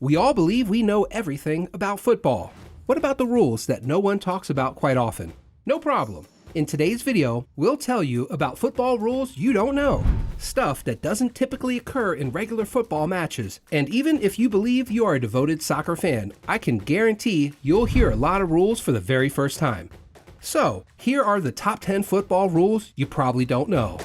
We all believe we know everything about football. What about the rules that no one talks about quite often? No problem. In today's video, we'll tell you about football rules you don't know. Stuff that doesn't typically occur in regular football matches. And even if you believe you are a devoted soccer fan, I can guarantee you'll hear a lot of rules for the very first time. So, here are the top 10 football rules you probably don't know.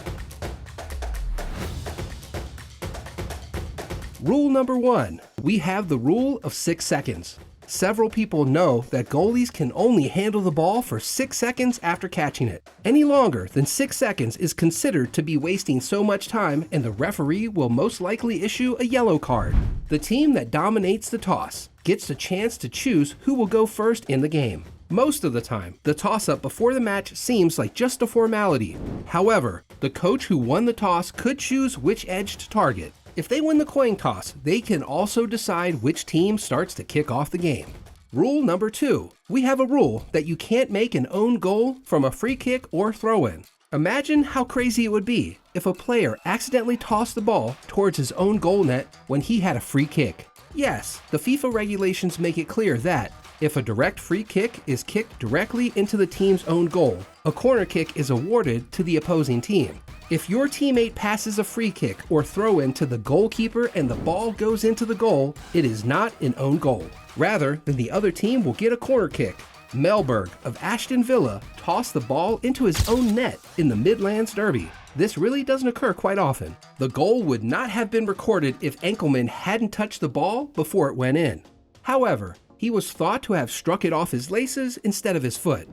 Rule number 1. We have the rule of 6 seconds. Several people know that goalies can only handle the ball for 6 seconds after catching it. Any longer than 6 seconds is considered to be wasting so much time, and the referee will most likely issue a yellow card. The team that dominates the toss gets the chance to choose who will go first in the game. Most of the time, the toss-up before the match seems like just a formality. However, the coach who won the toss could choose which edge to target. If they win the coin toss, they can also decide which team starts to kick off the game. Rule number 2. We have a rule that you can't make an own goal from a free kick or throw-in. Imagine how crazy it would be if a player accidentally tossed the ball towards his own goal net when he had a free kick. Yes, the FIFA regulations make it clear that if a direct free kick is kicked directly into the team's own goal, a corner kick is awarded to the opposing team. If your teammate passes a free kick or throw-in to the goalkeeper and the ball goes into the goal, it is not an own goal. Rather, then the other team will get a corner kick. Melberg of Aston Villa tossed the ball into his own net in the Midlands Derby. This really doesn't occur quite often. The goal would not have been recorded if Enkelman hadn't touched the ball before it went in. However, he was thought to have struck it off his laces instead of his foot.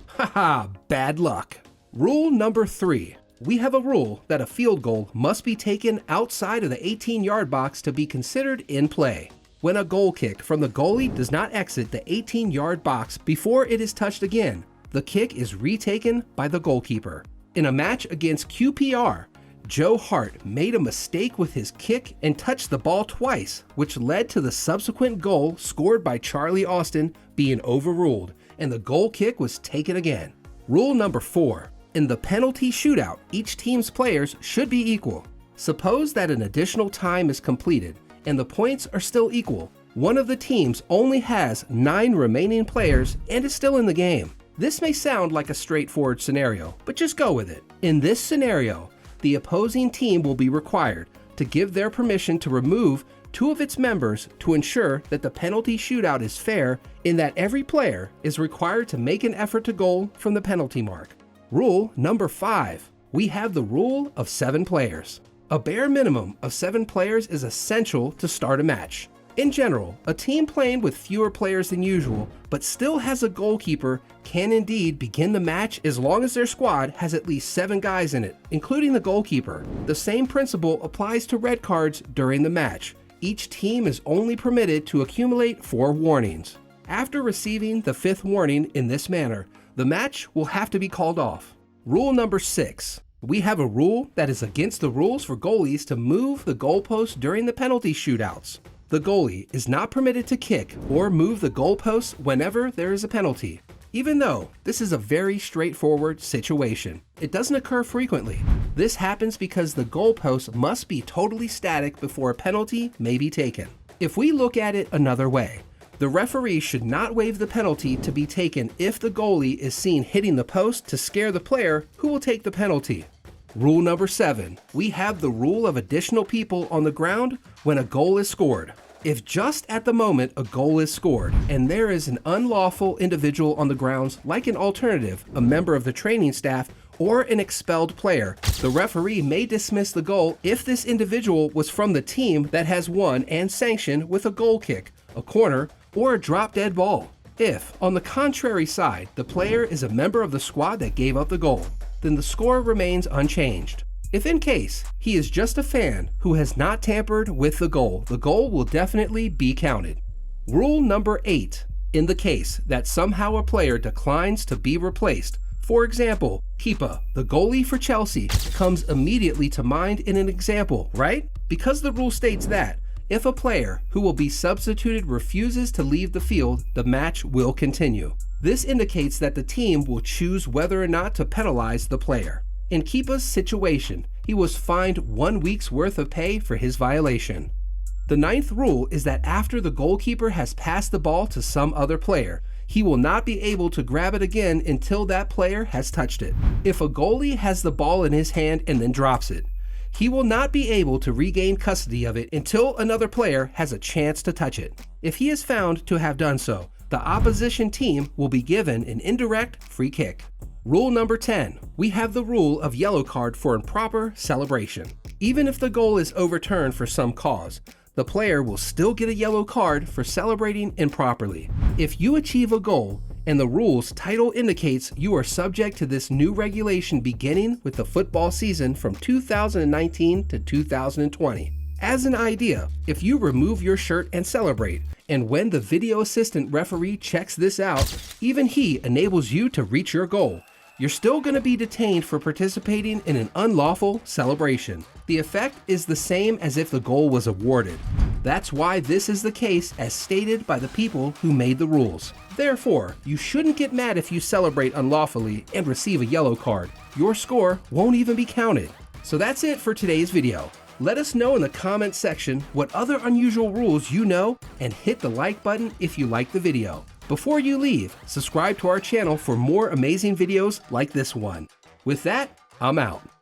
Haha, bad luck. Rule number 3. We have a rule that a field goal must be taken outside of the 18-yard box to be considered in play. When a goal kick from the goalie does not exit the 18-yard box before it is touched again, the kick is retaken by the goalkeeper. In a match against QPR, Joe Hart made a mistake with his kick and touched the ball twice, which led to the subsequent goal scored by Charlie Austin being overruled, and the goal kick was taken again. Rule number 4. In the penalty shootout, each team's players should be equal. Suppose that an additional time is completed and the points are still equal. One of the teams only has 9 remaining players and is still in the game. This may sound like a straightforward scenario, but just go with it. In this scenario, the opposing team will be required to give their permission to remove 2 of its members to ensure that the penalty shootout is fair, in that every player is required to make an effort to goal from the penalty mark. Rule number 5. We have the rule of 7 players. A bare minimum of 7 players is essential to start a match. In general, a team playing with fewer players than usual, but still has a goalkeeper, can indeed begin the match as long as their squad has at least 7 guys in it, including the goalkeeper. The same principle applies to red cards during the match. Each team is only permitted to accumulate 4 warnings. After receiving the 5th warning in this manner, the match will have to be called off. Rule number 6. We have a rule that is against the rules for goalies to move the goalpost during the penalty shootouts. The goalie is not permitted to kick or move the goalposts whenever there is a penalty. Even though this is a very straightforward situation, it doesn't occur frequently. This happens because the goalpost must be totally static before a penalty may be taken. If we look at it another way, the referee should not waive the penalty to be taken if the goalie is seen hitting the post to scare the player who will take the penalty. Rule number 7. We have the rule of additional people on the ground when a goal is scored. If just at the moment a goal is scored and there is an unlawful individual on the grounds, like an alternative, a member of the training staff, or an expelled player, the referee may dismiss the goal if this individual was from the team that has won and sanctioned with a goal kick, a corner, or a drop-dead ball. If, on the contrary side, the player is a member of the squad that gave up the goal, then the score remains unchanged. If in case he is just a fan who has not tampered with the goal will definitely be counted. Rule number 8. In the case that somehow a player declines to be replaced, for example, Kepa, the goalie for Chelsea, comes immediately to mind in an example, right? Because the rule states that if a player who will be substituted refuses to leave the field, the match will continue. This indicates that the team will choose whether or not to penalize the player. In Kepa's situation, he was fined 1 week's worth of pay for his violation. The ninth rule is that after the goalkeeper has passed the ball to some other player, he will not be able to grab it again until that player has touched it. If a goalie has the ball in his hand and then drops it, he will not be able to regain custody of it until another player has a chance to touch it. If he is found to have done so, the opposition team will be given an indirect free kick. Rule number 10. We have the rule of yellow card for improper celebration. Even if the goal is overturned for some cause, the player will still get a yellow card for celebrating improperly. If you achieve a goal and the rule's title indicates you are subject to this new regulation beginning with the football season from 2019 to 2020. As an idea, if you remove your shirt and celebrate, and when the video assistant referee checks this out, even he enables you to reach your goal, you're still going to be detained for participating in an unlawful celebration. The effect is the same as if the goal was awarded. That's why this is the case as stated by the people who made the rules. Therefore, you shouldn't get mad if you celebrate unlawfully and receive a yellow card. Your score won't even be counted. So that's it for today's video. Let us know in the comments section what other unusual rules you know, and hit the like button if you like the video. Before you leave, subscribe to our channel for more amazing videos like this one. With that, I'm out.